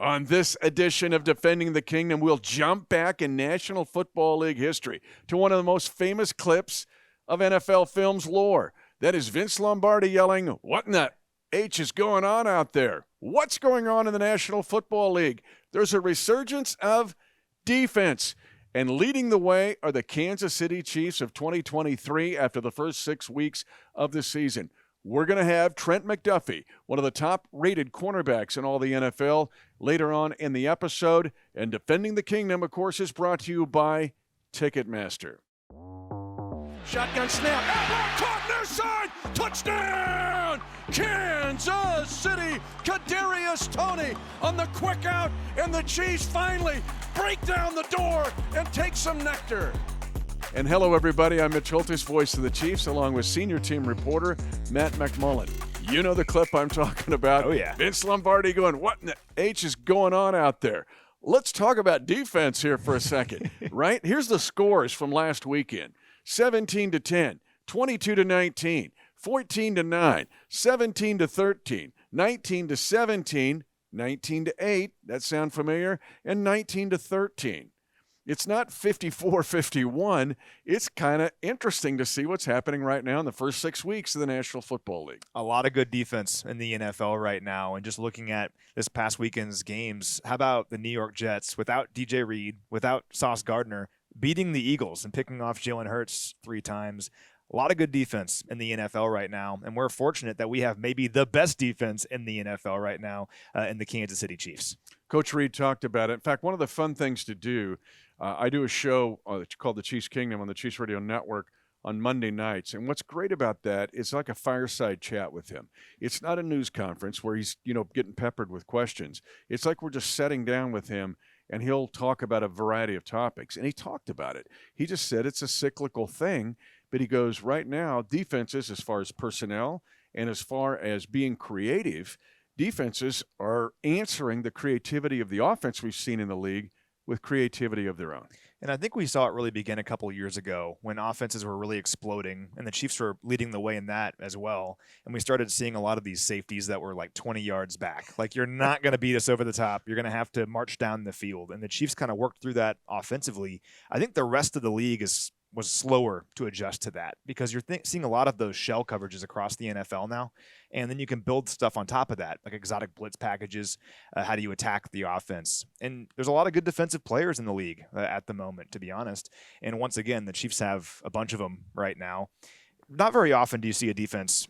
On this edition of Defending the Kingdom, we'll jump back in National Football League history to one of the most famous clips of NFL films lore. That is Vince Lombardi yelling, "What in the H is going on out there? What's going on in the National Football League?" There's a resurgence of defense. And leading the way are the Kansas City Chiefs of 2023 after the first 6 weeks of the season. We're going to have Trent McDuffie, one of the top-rated cornerbacks in all the NFL, later on in the episode. And Defending the Kingdom, of course, is brought to you by Ticketmaster. Shotgun snap. Caught near side. Touchdown! Kansas City. Kadarius Toney on the quick out. And the Chiefs finally break down the door and take some nectar. And hello, everybody. I'm Mitch Holthus, voice of the Chiefs, along with senior team reporter Matt McMullen. You know the clip I'm talking about. Oh, yeah. Vince Lombardi going, "What in the H is going on out there?" Let's talk about defense here for a second, right? Here's the scores from last weekend. 17-10, 22-19, 14-9, 17-13, 19-17, 19-8, that sound familiar? And 19-13. It's not 54-51. It's kind of interesting to see what's happening right now in the first 6 weeks of the National Football League. A lot of good defense in the NFL right now. And just looking at this past weekend's games, how about the New York Jets without DJ Reed, without Sauce Gardner, beating the Eagles and picking off Jalen Hurts 3 times? A lot of good defense in the NFL right now, and we're fortunate that we have maybe the best defense in the NFL right now in the Kansas City Chiefs. Coach Reed talked about it. In fact, one of the fun things to do, I do a show called The Chiefs Kingdom on the Chiefs Radio Network on Monday nights, and what's great about that is like a fireside chat with him. It's not a news conference where he's getting peppered with questions. It's like we're just sitting down with him, and he'll talk about a variety of topics, and he talked about it. He just said it's a cyclical thing. But he goes, right now, defenses, as far as personnel and as far as being creative, defenses are answering the creativity of the offense we've seen in the league with creativity of their own. And I think we saw it really begin a couple of years ago when offenses were really exploding, and the Chiefs were leading the way in that as well. And we started seeing a lot of these safeties that were like 20 yards back. Like, you're not going to beat us over the top. You're going to have to march down the field. And the Chiefs kind of worked through that offensively. I think the rest of the league was slower to adjust to that because you're seeing a lot of those shell coverages across the NFL now, and then you can build stuff on top of that, like exotic blitz packages. How do you attack the offense? And there's a lot of good defensive players in the league at the moment, to be honest. And once again, the Chiefs have a bunch of them right now. Not very often do you see a defense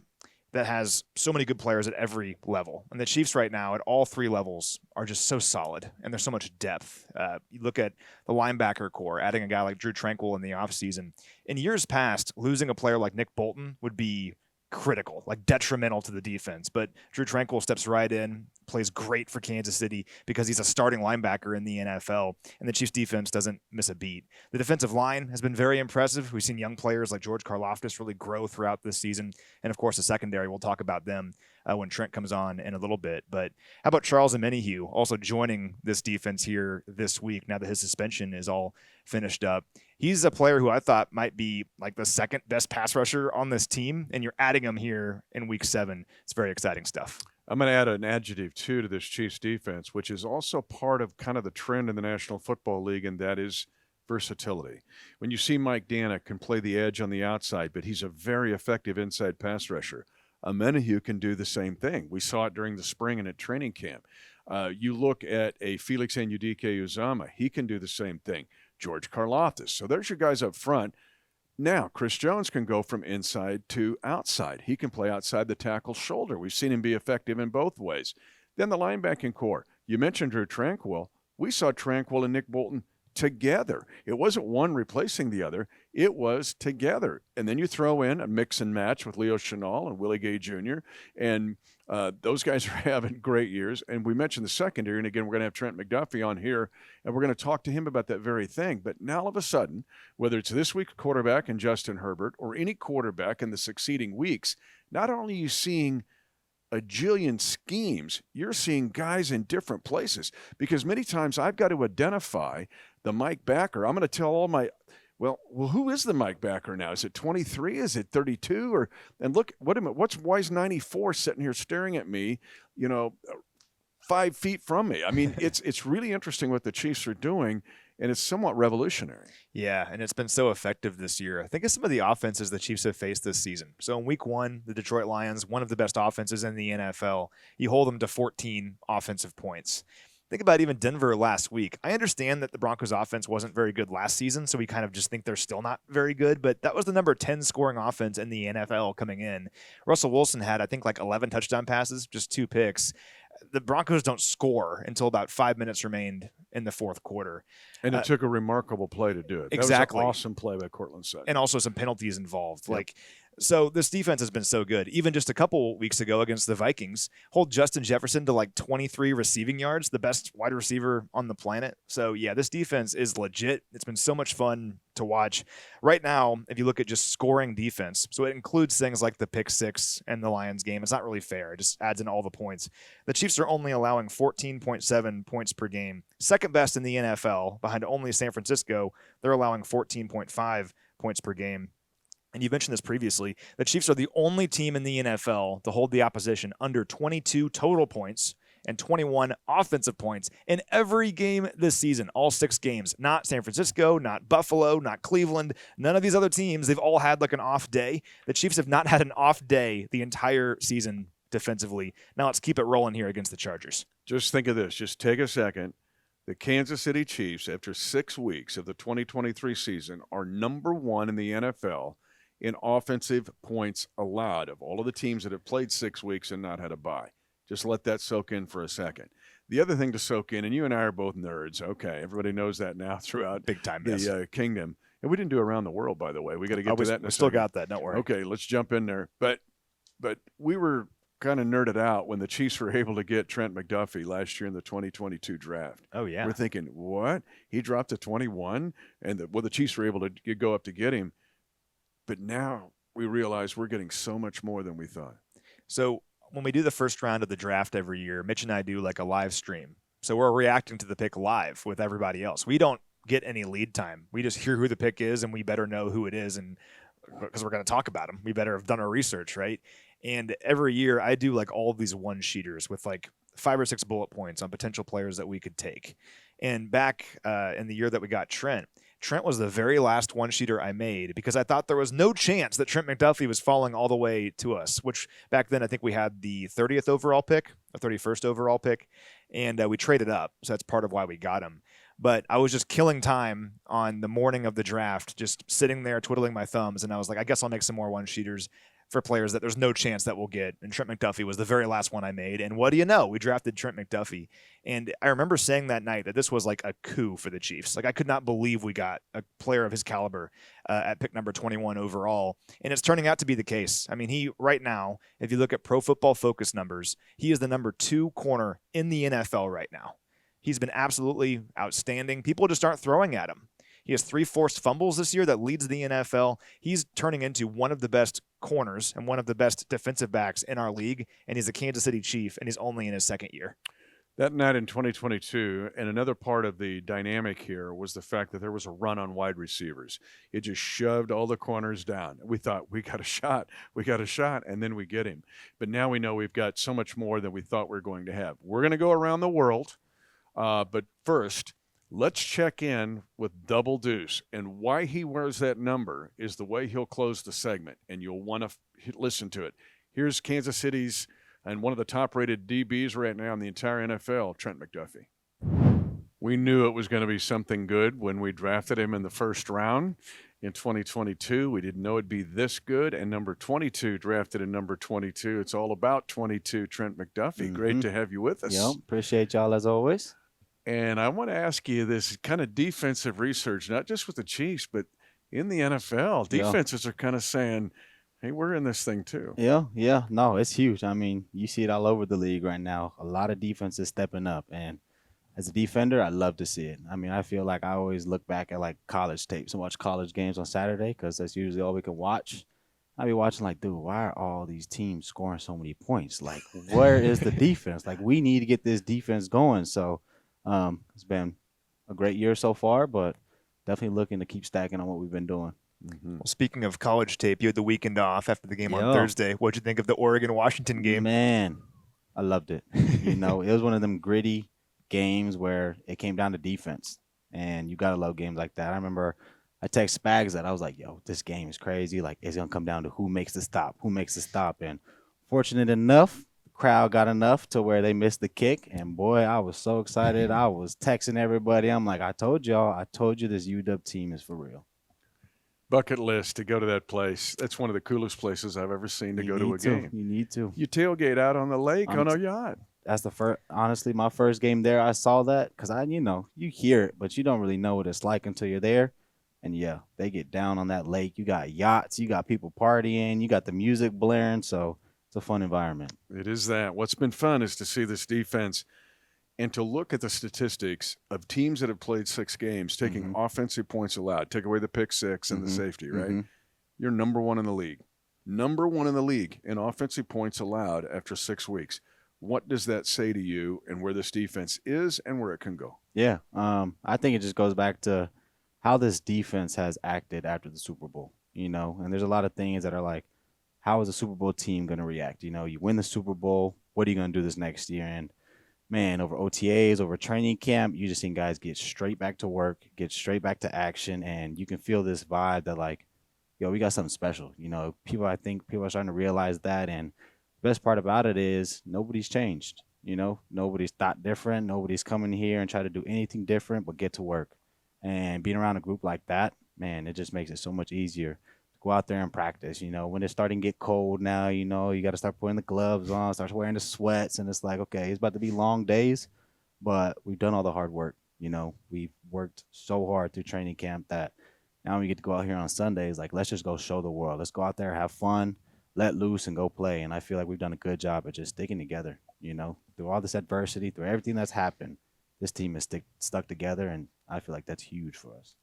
that has so many good players at every level. And the Chiefs right now at all 3 levels are just so solid, and there's so much depth. You look at the linebacker core, adding a guy like Drew Tranquill in the offseason. In years past, losing a player like Nick Bolton would be critical, like detrimental to the defense. But Drew Tranquill steps right in, plays great for Kansas City because he's a starting linebacker in the NFL, and the Chiefs defense doesn't miss a beat. The defensive line has been very impressive. We've seen young players like George Karlaftis really grow throughout this season. And of course, the secondary, we'll talk about them when Trent comes on in a little bit. But how about Charles Omenihu also joining this defense here this week now that his suspension is all finished up? He's a player who I thought might be like the second best pass rusher on this team, and you're adding him here in week 7. It's very exciting stuff. I'm going to add an adjective, too, to this Chiefs defense, which is also part of kind of the trend in the National Football League, and that is versatility. When you see Mike Danek can play the edge on the outside, but he's a very effective inside pass rusher. Omenihu can do the same thing. We saw it during the spring and at training camp. You look at a Felix Anudike-Uzomah. He can do the same thing. George Karlaftis. So there's your guys up front. Now, Chris Jones can go from inside to outside. He can play outside the tackle's shoulder. We've seen him be effective in both ways. Then the linebacking core. You mentioned Drew Tranquill. We saw Tranquill and Nick Bolton together. It wasn't one replacing the other. It was together. And then you throw in a mix and match with Leo Chenal and Willie Gay Jr., and those guys are having great years. And we mentioned the secondary, and again, we're going to have Trent McDuffie on here, and we're going to talk to him about that very thing. But now all of a sudden, whether it's this week's quarterback and Justin Herbert or any quarterback in the succeeding weeks, not only are you seeing a jillion schemes, you're seeing guys in different places. Because many times I've got to identify the Mike backer. I'm going to tell all my Well, who is the Mike backer now? Is it 23? Is it 32? And look, what's why is 94 sitting here staring at me, 5 feet from me. I mean, it's really interesting what the Chiefs are doing, and it's somewhat revolutionary. Yeah, and it's been so effective this year. I think of some of the offenses the Chiefs have faced this season. So in week 1, the Detroit Lions, one of the best offenses in the NFL, you hold them to 14 offensive points. Think about even Denver last week. I understand that the Broncos offense wasn't very good last season, so we kind of just think they're still not very good, but that was the number 10 scoring offense in the NFL coming in. Russell Wilson had, I think, like 11 touchdown passes, just 2 picks. The Broncos don't score until about 5 minutes remained in the fourth quarter. And it took a remarkable play to do it. Exactly. That was an awesome play by Cortland Sutton. And also some penalties involved. Yep. So this defense has been so good. Even just a couple weeks ago against the Vikings, hold Justin Jefferson to like 23 receiving yards, the best wide receiver on the planet. So yeah, this defense is legit. It's been so much fun to watch. Right now, if you look at just scoring defense, so it includes things like the pick 6 and the Lions game. It's not really fair. It just adds in all the points. The Chiefs are only allowing 14.7 points per game. Second best in the NFL, behind only San Francisco. They're allowing 14.5 points per game. And you mentioned this previously, the Chiefs are the only team in the NFL to hold the opposition under 22 total points and 21 offensive points in every game this season, all 6 games. Not San Francisco, not Buffalo, not Cleveland, none of these other teams. They've all had like an off day. The Chiefs have not had an off day the entire season defensively. Now let's keep it rolling here against the Chargers. Just think of this. Just take a second. The Kansas City Chiefs, after 6 weeks of the 2023 season, are number 1 in the NFL in offensive points allowed of all of the teams that have played 6 weeks and not had a bye. Just let that soak in for a second. The other thing to soak in, and you and I are both nerds, okay, everybody knows that now throughout Big time, the kingdom. And we didn't do around the world, by the way. We got to get to that in a We still second. got that, don't worry. Okay, let's jump in there. But we were kind of nerded out when the Chiefs were able to get Trent McDuffie last year in the 2022 draft. Oh, yeah. We're thinking, what? He dropped to 21? And the Chiefs were able to go up to get him. But now we realize we're getting so much more than we thought. So when we do the first round of the draft every year, Mitch and I do like a live stream. So we're reacting to the pick live with everybody else. We don't get any lead time. We just hear who the pick is, and we better know who it is. And because we're going to talk about him, we better have done our research, right? And every year I do like all of these one-sheeters with like 5 or 6 bullet points on potential players that we could take. And back in the year that we got Trent was the very last one-sheeter I made because I thought there was no chance that Trent McDuffie was falling all the way to us, which back then I think we had the 30th overall pick, the 31st overall pick, and we traded up. So that's part of why we got him. But I was just killing time on the morning of the draft, just sitting there twiddling my thumbs, and I was like, I guess I'll make some more one-sheeters for players that there's no chance that we'll get. And Trent McDuffie was the very last one I made. And what do you know? We drafted Trent McDuffie. And I remember saying that night that this was like a coup for the Chiefs. Like I could not believe we got a player of his caliber at pick number 21 overall. And it's turning out to be the case. I mean, he right now, if you look at Pro Football Focus numbers, he is the number 2 corner in the NFL right now. He's been absolutely outstanding. People just aren't throwing at him. He has 3 forced fumbles this year that leads the NFL. He's turning into one of the best corners and one of the best defensive backs in our league, and he's a Kansas City Chief, and he's only in his 2nd year. That night in 2022, and another part of the dynamic here was the fact that there was a run on wide receivers. It just shoved all the corners down. We thought, we got a shot, and then we get him. But now we know we've got so much more than we thought we were going to have. We're going to go around the world, but first, let's check in with Double Deuce, and why he wears that number is the way he'll close the segment, and you'll want to listen to it. Here's Kansas City's and one of the top-rated DBs right now in the entire NFL, Trent McDuffie. We knew it was going to be something good when we drafted him in the first round in 2022. We didn't know it'd be this good, and number 22 drafted in number 22. It's all about 22, Trent McDuffie. Mm-hmm. Great to have you with us. Yep, appreciate y'all as always. And I want to ask you this kind of defensive research, not just with the Chiefs, but in the NFL. Defenses are kind of saying, hey, we're in this thing too. Yeah. No, it's huge. I mean, you see it all over the league right now. A lot of defenses stepping up. And as a defender, I love to see it. I mean, I feel like I always look back at like college tapes and watch college games on Saturday because that's usually all we can watch. I be watching like, dude, why are all these teams scoring so many points? Like, where is the defense? Like, we need to get this defense going. So, it's been a great year so far, but definitely looking to keep stacking on what we've been doing. Mm-hmm. Well, speaking of college tape, you had the weekend off after the game on Thursday. What'd you think of the Oregon-Washington game? Man, I loved it. It was one of them gritty games where it came down to defense, and you gotta love games like that. I remember I text Spags that I was like, "Yo, this game is crazy. Like, it's gonna come down to who makes the stop." And fortunate enough, the crowd got enough to where they missed the kick, and boy, I was so excited. I was texting everybody. I'm like, I told you this UW team is for real. Bucket list to go to that place. That's one of the coolest places I've ever seen to go to a game. You need to. You tailgate out on the lake on a yacht. That's the first. Honestly, my first game there, I saw that because you hear it, but you don't really know what it's like until you're there. And yeah, they get down on that lake. You got yachts, you got people partying, you got the music blaring. So it's a fun environment. It is that. What's been fun is to see this defense and to look at the statistics of teams that have played 6 games, taking offensive points allowed, take away the pick 6 and the safety, right? You're number 1 in the league. Number 1 in the league in offensive points allowed after 6 weeks. What does that say to you and where this defense is and where it can go? Yeah, I think it just goes back to how this defense has acted after the Super Bowl, and there's a lot of things that are like, how is a Super Bowl team going to react? You win the Super Bowl, what are you going to do this next year? And man, over OTAs, over training camp, you just seen guys get straight back to work, get straight back to action, and you can feel this vibe that like, yo, we got something special. I think people are starting to realize that, and the best part about it is nobody's changed. Nobody's thought different. Nobody's coming here and try to do anything different but get to work. And being around a group like that, man, it just makes it so much easier to go out there and practice. When it's starting to get cold now, you got to start putting the gloves on, start wearing the sweats, and it's like, okay, it's about to be long days, but we've done all the hard work. We've worked so hard through training camp that now we get to go out here on Sundays. Like, let's just go show the world. Let's go out there, have fun, let loose, and go play. And I feel like we've done a good job of just sticking together. Through all this adversity, through everything that's happened, this team is stuck together, and I feel like that's huge for us.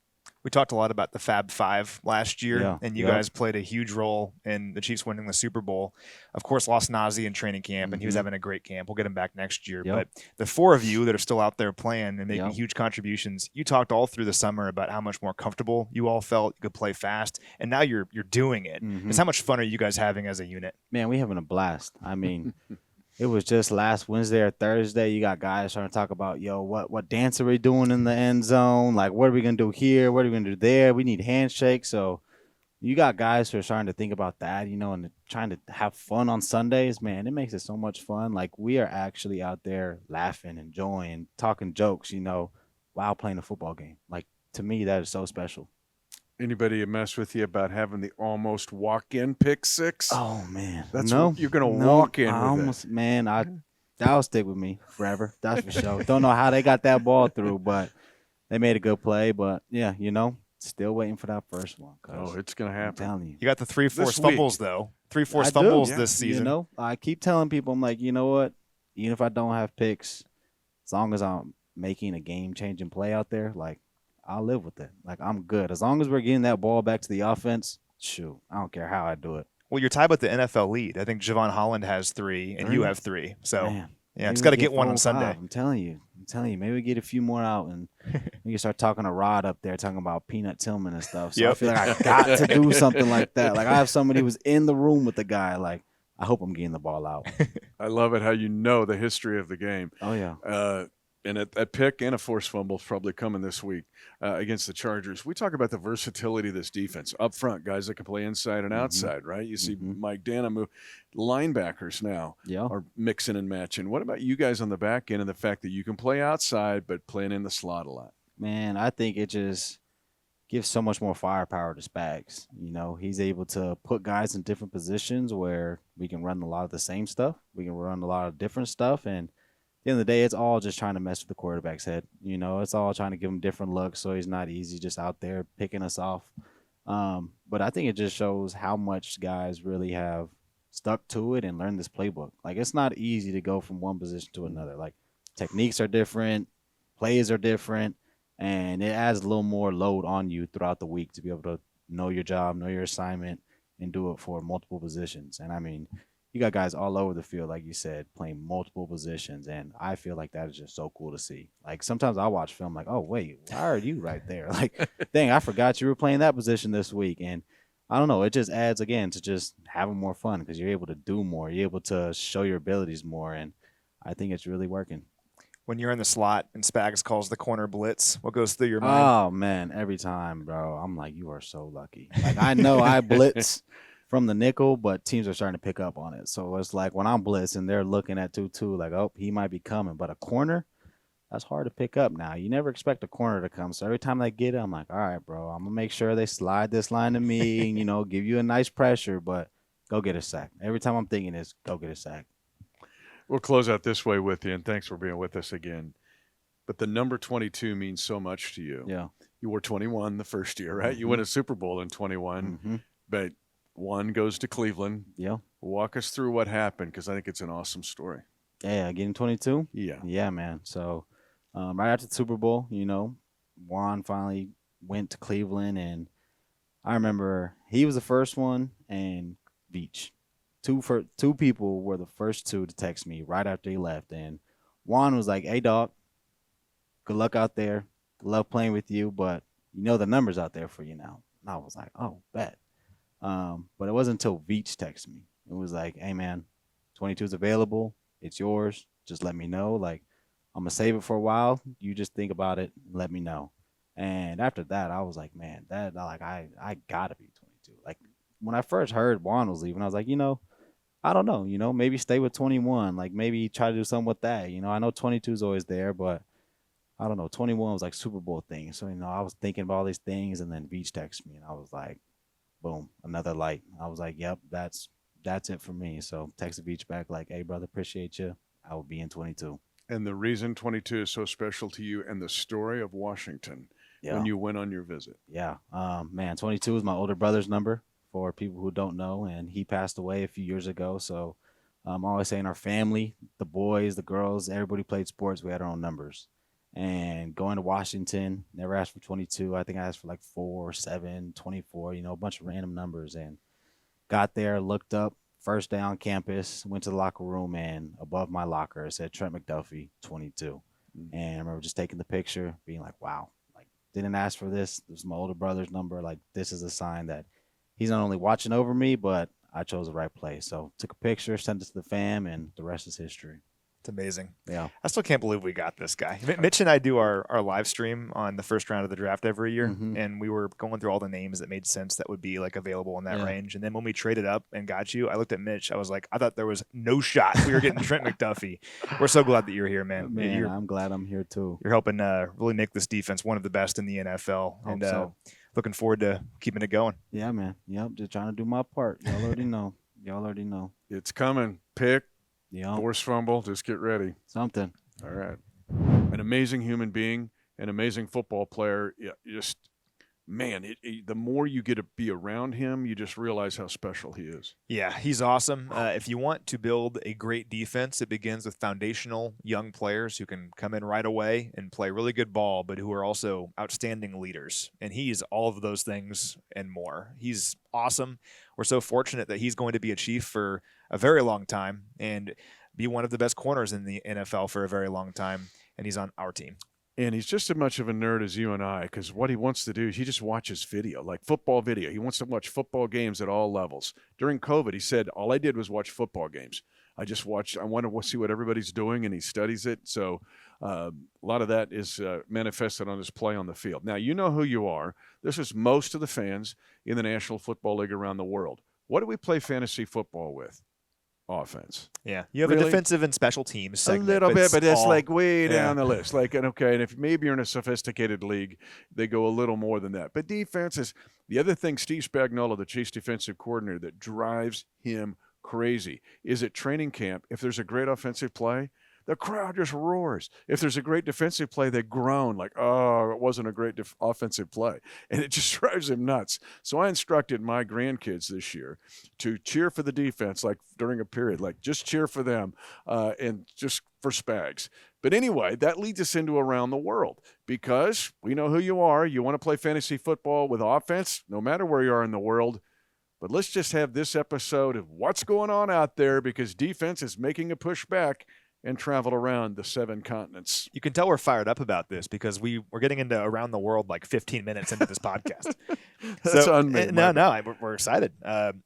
We talked a lot about the Fab Five last year, Yeah, and you guys played a huge role in the Chiefs winning the Super Bowl. Of course, lost Najee in training camp, and he was having a great camp. We'll get him back next year. Yep. But the 4 of you that are still out there playing and making huge contributions, you talked all through the summer about how much more comfortable you all felt. You could play fast, and now you're doing it. It's how much fun are you guys having as a unit? Man, we having a blast. I mean, it was just last Wednesday or Thursday. You got guys trying to talk about, yo, what dance are we doing in the end zone? Like, what are we going to do here? What are we going to do there? We need handshakes. So you got guys who are starting to think about that, and trying to have fun on Sundays. Man, it makes it so much fun. Like, we are actually out there laughing, enjoying, talking jokes, while playing a football game. Like, to me, that is so special. Anybody mess with you about having the almost walk-in pick 6? Oh, man. That's what you're going to walk in with it. Man, that'll stick with me forever. That's for sure. Don't know how they got that ball through, but they made a good play. But, yeah, still waiting for that first one. Oh, it's going to happen. I'm telling you. You got the 3 forced fumbles, though. 3 forced fumbles this season. I keep telling people, I'm like, you know what? Even if I don't have picks, as long as I'm making a game-changing play out there, like, I'll live with it. Like, I'm good. As long as we're getting that ball back to the offense, shoot, I don't care how I do it. Well, you're tied with the NFL lead. I think Javon Holland has 3, and you have 3. So, Man, yeah, it's got to get one on Sunday. I'm telling you. Maybe we get a few more out, and we can start talking to Rod up there, talking about Peanut Tillman and stuff. So I feel like I got to do something like that. Like, I have somebody who's in the room with the guy. Like, I hope I'm getting the ball out. I love it how you know the history of the game. Oh, yeah. And that pick and a forced fumble is probably coming this week against the Chargers. We talk about the versatility of this defense. Up front, guys that can play inside and outside, right? You see Mike Dana move. Linebackers now are mixing and matching. What about you guys on the back end and the fact that you can play outside but playing in the slot a lot? Man, I think it just gives so much more firepower to Spags. He's able to put guys in different positions where we can run a lot of the same stuff. We can run a lot of different stuff, and at the end of the day, it's all just trying to mess with the quarterback's head. It's all trying to give him different looks so he's not easy just out there picking us off. But I think it just shows how much guys really have stuck to it and learned this playbook. Like, it's not easy to go from one position to another. Like, techniques are different, plays are different, and it adds a little more load on you throughout the week to be able to know your job, know your assignment, and do it for multiple positions. And, I mean, you got guys all over the field, like you said, playing multiple positions, and I feel like that is just so cool to see. Like, sometimes I watch film like, oh, wait, why are you right there? Like, dang, I forgot you were playing that position this week. And I don't know, it just adds, again, to just having more fun because you're able to do more. You're able to show your abilities more. And I think it's really working. When you're in the slot and Spags calls the corner blitz, what goes through your mind? Oh man, every time, bro. I'm like, you are so lucky. Like I know I blitz from the nickel, but teams are starting to pick up on it. So it's like when I'm blitzing, they're looking at 2-2, like, oh, he might be coming. But a corner, that's hard to pick up now. You never expect a corner to come. So every time they get it, I'm like, all right, bro, I'm gonna make sure they slide this line to me, and, give you a nice pressure, but go get a sack. Every time I'm thinking is go get a sack. We'll close out this way with you, and thanks for being with us again. But the number 22 means so much to you. Yeah. You were 21 the first year, right? You win a Super Bowl in 21, but one goes to Cleveland. Yeah. Walk us through what happened, because I think it's an awesome story. Yeah, getting 22? Yeah. Yeah, man. So right after the Super Bowl, Juan finally went to Cleveland, and I remember he was the first one, and Veach. Two people were the first two to text me right after he left. And Juan was like, hey, dog, good luck out there. Love playing with you, but the numbers out there for you now. And I was like, oh, bet. But it wasn't until Veach texted me. It was like, hey, man, 22 is available. It's yours. Just let me know. Like, I'm going to save it for a while. You just think about it and let me know. And after that, I was like, man, I got to be 22. Like, when I first heard Juan was leaving, I was like, I don't know, maybe stay with 21, like maybe try to do something with that. I know 22 is always there, but I don't know. 21 was like Super Bowl thing. So, I was thinking about all these things, and then Beach texted me, and I was like, boom, another light. I was like, yep, that's it for me. So texted Beach back like, hey, brother, appreciate you. I will be in 22. And the reason 22 is so special to you and the story of Washington when you went on your visit. Yeah. Man, 22 is my older brother's number. For people who don't know, and he passed away a few years ago. So I'm always saying our family, the boys, the girls, everybody played sports. We had our own numbers. And going to Washington, never asked for 22. I think I asked for like 4, 7, 24, a bunch of random numbers. And got there, looked up, first day on campus, went to the locker room, and above my locker it said Trent McDuffie, 22. And I remember just taking the picture, being like, wow, like didn't ask for this. This is my older brother's number. Like this is a sign that he's not only watching over me, but I chose the right place. So took a picture, sent it to the fam, and the rest is history. It's amazing. Yeah. I still can't believe we got this guy. Mitch and I do our live stream on the first round of the draft every year, and we were going through all the names that made sense that would be like available in that range. And then when we traded up and got you, I looked at Mitch. I was like, I thought there was no shot we were getting Trent McDuffie. We're so glad that you're here, man. I'm glad I'm here too. You're helping really make this defense one of the best in the NFL. Hope so. Looking forward to keeping it going. Yeah, man. Yep, just trying to do my part. Y'all already know. It's coming. Pick, Yep. force fumble. Just get ready. Something. All right. An amazing human being, an amazing football player. Yeah, just, man, the more you get to be around him, you just realize how special he is. Yeah, he's awesome. If you want to build a great defense, it begins with foundational young players who can come in right away and play really good ball, but who are also outstanding leaders. And he's all of those things and more. He's awesome. We're so fortunate that he's going to be a Chief for a very long time and be one of the best corners in the NFL for a very long time. And he's on our team. And he's just as much of a nerd as you and I, because what he wants to do is he just watches video, like football video. He wants to watch football games at all levels. During COVID, he said, all I did was watch football games. I want to see what everybody's doing, and he studies it. So a lot of that is manifested on his play on the field. Now, you know who you are. This is most of the fans in the National Football League around the world. What do we play fantasy football with? Offense. Yeah, you have Really? a defensive and special teams segment. A little bit, but that's all- like way down the list. Like, and okay, and if maybe you're in a sophisticated league, they go a little more than that. But defense is the other thing. Steve Spagnuolo, the Chiefs defensive coordinator, that drives him crazy is at training camp. If there's a great offensive play, the crowd just roars. If there's a great defensive play, they groan like, oh, it wasn't a great offensive play. And it just drives him nuts. So I instructed my grandkids this year to cheer for the defense, like during a period, like just cheer for them and just for Spags. But anyway, that leads us into around the world because we know who you are. You want to play fantasy football with offense, no matter where you are in the world. But let's just have this episode of what's going on out there because defense is making a push back and travel around the 7 continents. You can tell we're fired up about this because we're getting into around the world like 15 minutes into this podcast. That's on me. No, we're excited.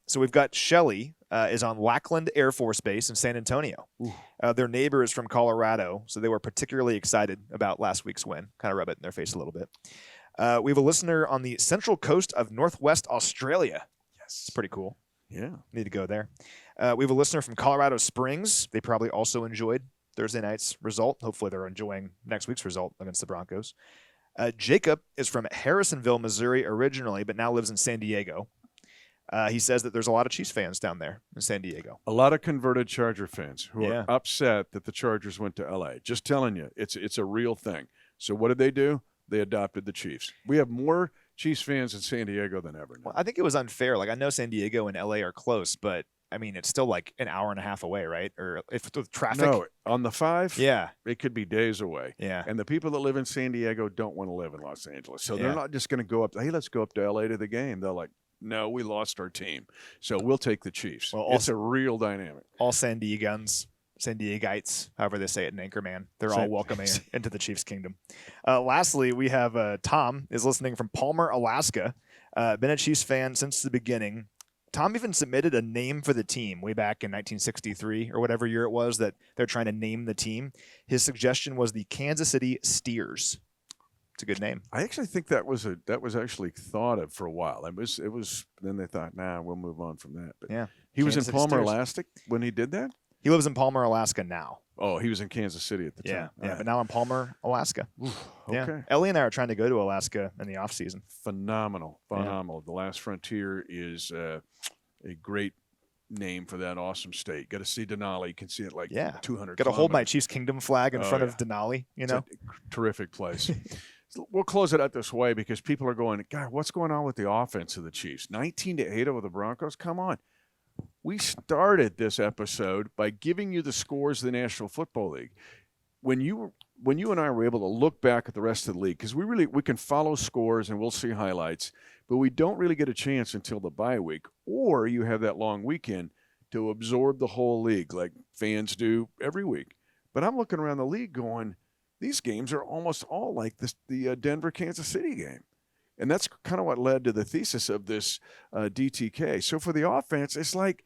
So we've got Shelly is on Lackland Air Force Base in San Antonio. Their neighbor is from Colorado, so they were particularly excited about last week's win. Kind of rub it in their face a little bit. We have a listener on the central coast of Northwest Australia. Yes. It's pretty cool. Yeah. Need to go there. We have a listener from Colorado Springs. They probably also enjoyed Thursday night's result. Hopefully they're enjoying next week's result against the Broncos. Jacob is from Harrisonville, Missouri originally, but now lives in San Diego. He says that there's a lot of Chiefs fans down there in San Diego. A lot of converted Charger fans who Yeah. are upset that the Chargers went to L.A. Just telling you, it's a real thing. So what did they do? They adopted the Chiefs. We have more Chiefs fans in San Diego than ever now. Well, I think it was unfair. Like, I know San Diego and LA are close, but I mean, it's still like an hour and a half away, right? Or if with traffic. No, on the 5, Yeah. it could be days away. Yeah. And the people that live in San Diego don't want to live in Los Angeles. So Yeah. they're not just going to go up, hey, let's go up to L.A. to the game. They're like, no, we lost our team. So we'll take the Chiefs. Well, It's a real dynamic. All San Diegeites, however they say it in Anchorman, they're all welcome into the Chiefs kingdom. Lastly, we have Tom is listening from Palmer, Alaska. Been a Chiefs fan since the beginning. Tom even submitted a name for the team way back in 1963 or whatever year it was that they're trying to name the team. His suggestion was the Kansas City Steers. It's a good name. I actually think that was actually thought of for a while. It was. Then they thought, nah, we'll move on from that. But Yeah. he was in Kansas City Palmer, Steers. Alaska when he did that. He lives in Palmer, Alaska now. Oh, he was in Kansas City at the Yeah, time. yeah, but now in Palmer, Alaska. Okay. Yeah. Ellie and I are trying to go to Alaska in the off season. Phenomenal. The Last Frontier is a great name for that awesome state. Got to see Denali. You can see it like 200. Got to hold my kilometers. Chiefs Kingdom flag in front of Denali. You know, It's a terrific place. We'll close it out this way because people are going, God, what's going on with the offense of the Chiefs? 19-8 over the Broncos. Come on. We started this episode by giving you the scores of the National Football League. When you and I were able to look back at the rest of the league, because we can follow scores and we'll see highlights, but we don't really get a chance until the bye week, or you have that long weekend to absorb the whole league like fans do every week. But I'm looking around the league going, these games are almost all like the Denver-Kansas City game. And that's kind of what led to the thesis of this DTK. So for the offense, it's like,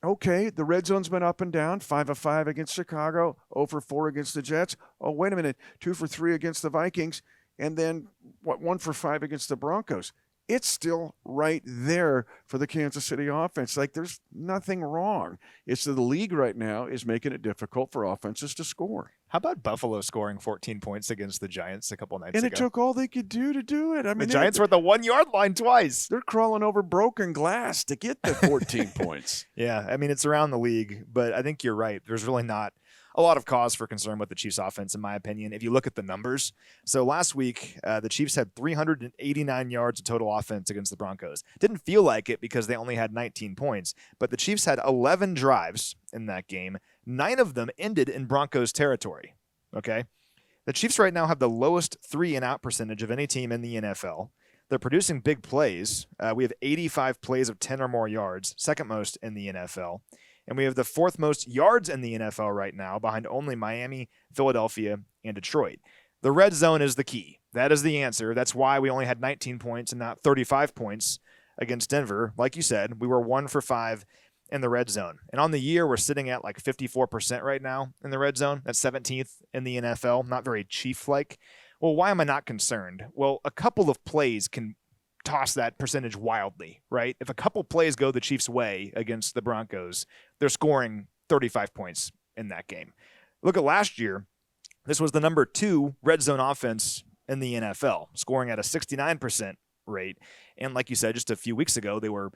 okay, the red zone's been up and down, 5 of 5 against Chicago, 0 for 4 against the Jets. Oh, wait a minute, 2 for 3 against the Vikings, and then 1 for 5 against the Broncos. It's still right there for the Kansas City offense. Like, there's nothing wrong. It's that the league right now is making it difficult for offenses to score. how about Buffalo scoring 14 points against the Giants a couple nights And ago? it took all they could do to do it. I mean, the Giants were at the 1 yard line twice. They're crawling over broken glass to get the 14 points. Yeah, I mean, it's around the league, but I think you're right. There's really not a lot of cause for concern with the Chiefs offense, in my opinion, if you look at the numbers. So last week, the Chiefs had 389 yards of total offense against the Broncos. Didn't feel like it because they only had 19 points, but the Chiefs had 11 drives in that game. 9 of them ended in Broncos territory, okay? The Chiefs right now have the lowest 3-and-out percentage of any team in the NFL. They're producing big plays. We have 85 plays of 10 or more yards, second most in the NFL. And we have the 4th most yards in the NFL right now, behind only Miami, Philadelphia, and Detroit. The red zone is the key. That is the answer. That's why we only had 19 points and not 35 points against Denver. Like you said, we were 1 for 5 in the red zone. And on the year, we're sitting at like 54% right now in the red zone. That's 17th in the NFL. Not very Chief-like. Well, why am I not concerned? Well, a couple of plays can toss that percentage wildly, right? If a couple plays go the Chiefs' way against the Broncos, they're scoring 35 points in that game. Look at last year. This was the number 2 red zone offense in the NFL, scoring at a 69% rate. And like you said, just a few weeks ago, they were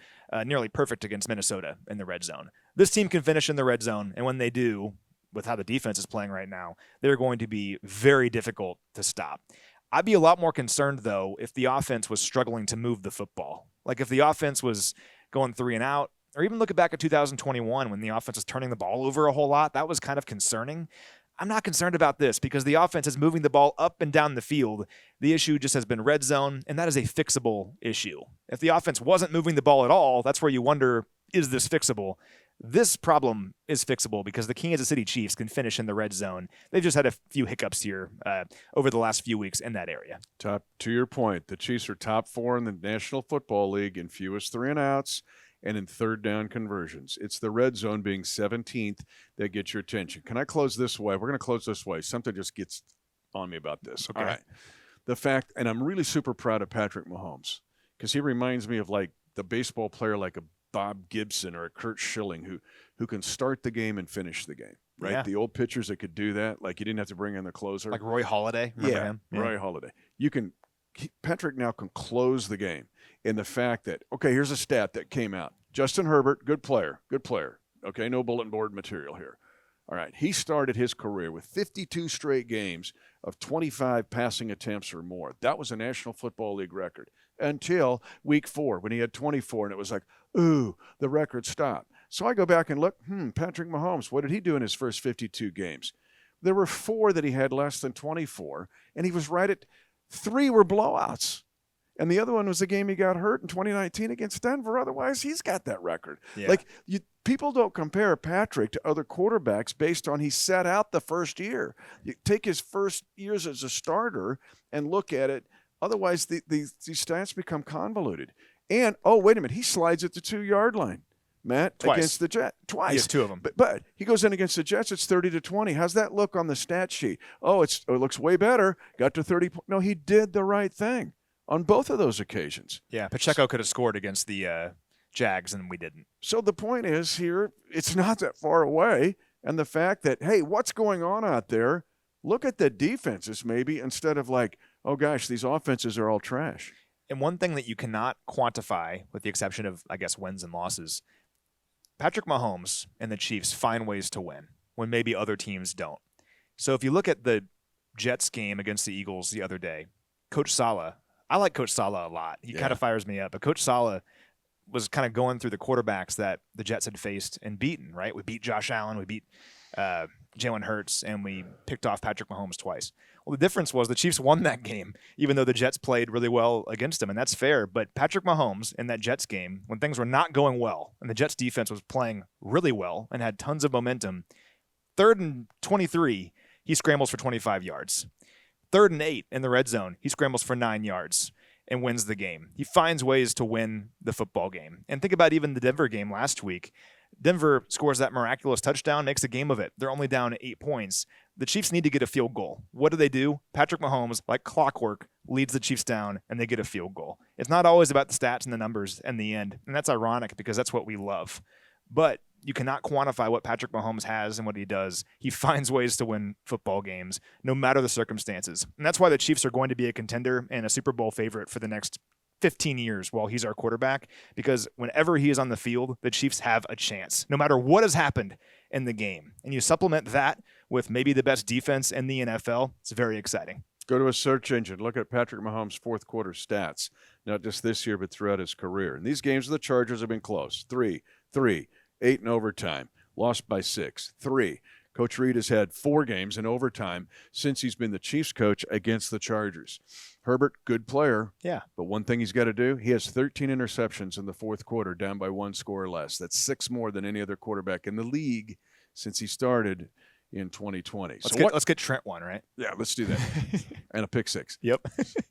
nearly perfect against Minnesota in the red zone. This team can finish in the red zone, and when they do, with how the defense is playing right now, they're going to be very difficult to stop. I'd be a lot more concerned, though, if the offense was struggling to move the football. Like if the offense was going 3 and out, or even looking back at 2021 when the offense was turning the ball over a whole lot, that was kind of concerning. I'm not concerned about this because the offense is moving the ball up and down the field. The issue just has been red zone, and that is a fixable issue. If the offense wasn't moving the ball at all, that's where you wonder, is this fixable? This problem is fixable because the Kansas City Chiefs can finish in the red zone. They've just had a few hiccups here over the last few weeks in that area. To your point, the Chiefs are top 4 in the National Football League in fewest 3-and-outs and in third down conversions. It's the red zone being 17th that gets your attention. Can I close this way? We're going to close this way. Something just gets on me about this. Okay. All right. The fact, and I'm really super proud of Patrick Mahomes because he reminds me of like the baseball player like a Bob Gibson or a Kurt Schilling who can start the game and finish the game, right? Yeah. The old pitchers that could do that, like you didn't have to bring in the closer. Like Roy Halladay. Remember him? Yeah. Roy Halladay. Patrick now can close the game. And the fact that, okay, here's a stat that came out. Justin Herbert, good player. Okay, no bulletin board material here. All right, he started his career with 52 straight games of 25 passing attempts or more. That was a National Football League record until week 4 when he had 24, and it was like, ooh, the record stopped. So I go back and look, Patrick Mahomes, what did he do in his first 52 games? There were 4 that he had less than 24, and he was right at 3 were blowouts. And the other one was the game he got hurt in 2019 against Denver. Otherwise, he's got that record. Yeah. Like, people don't compare Patrick to other quarterbacks based on he sat out the first year. You take his first years as a starter and look at it. Otherwise, these stats become convoluted. And, oh, wait a minute, he slides at the 2-yard line, Matt, Twice. against the Jets. Twice. He has 2 of them. But he goes in against the Jets, it's 30-20. How's that look on the stat sheet? Oh, it looks way better. Got to 30. No, he did the right thing on both of those occasions. Yeah, Pacheco could have scored against the Jags, and we didn't. So the point is here, it's not that far away. And the fact that, hey, what's going on out there? Look at the defenses maybe instead of like, oh, gosh, these offenses are all trash. And one thing that you cannot quantify, with the exception of, I guess, wins and losses, Patrick Mahomes and the Chiefs find ways to win when maybe other teams don't. So if you look at the Jets game against the Eagles the other day, Coach Saleh, I like Coach Saleh a lot. He kind of fires me up. But Coach Saleh was kind of going through the quarterbacks that the Jets had faced and beaten, right? We beat Josh Allen, we beat Jalen Hurts, and we picked off Patrick Mahomes twice. Well, the difference was the Chiefs won that game, even though the Jets played really well against them, and that's fair. But Patrick Mahomes in that Jets game, when things were not going well, and the Jets defense was playing really well and had tons of momentum, 3rd and 23, he scrambles for 25 yards. 3rd and 8 in the red zone, he scrambles for 9 yards and wins the game. He finds ways to win the football game. And think about even the Denver game last week. Denver scores that miraculous touchdown, makes a game of it. They're only down 8 points. The Chiefs need to get a field goal. What do? Patrick Mahomes, like clockwork, leads the Chiefs down, and they get a field goal. It's not always about the stats and the numbers in the end, and that's ironic because that's what we love. But you cannot quantify what Patrick Mahomes has and what he does. He finds ways to win football games, no matter the circumstances. And that's why the Chiefs are going to be a contender and a Super Bowl favorite for the next 15 years while he's our quarterback, because whenever he is on the field, the Chiefs have a chance, no matter what has happened in the game. And you supplement that with maybe the best defense in the NFL, it's very exciting. Go to a search engine. Look at Patrick Mahomes' fourth quarter stats, not just this year, but throughout his career. And these games of the Chargers have been close. 3, 8 in overtime, lost by 6, 3. Coach Reid has had 4 games in overtime since he's been the Chiefs coach against the Chargers. Herbert, good player. Yeah. But one thing he's got to do, he has 13 interceptions in the fourth quarter, down by 1 score or less. That's 6 more than any other quarterback in the league since he started in 2020. Let's get Trent one, right? Yeah, let's do that. And a pick 6. Yep.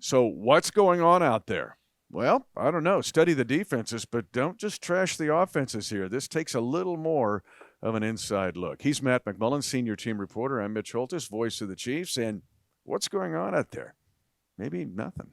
So what's going on out there? Well, I don't know. Study the defenses, but don't just trash the offenses here. This takes a little more of an inside look. He's Matt McMullen, senior team reporter. I'm Mitch Holthus, voice of the Chiefs. And what's going on out there? Maybe nothing.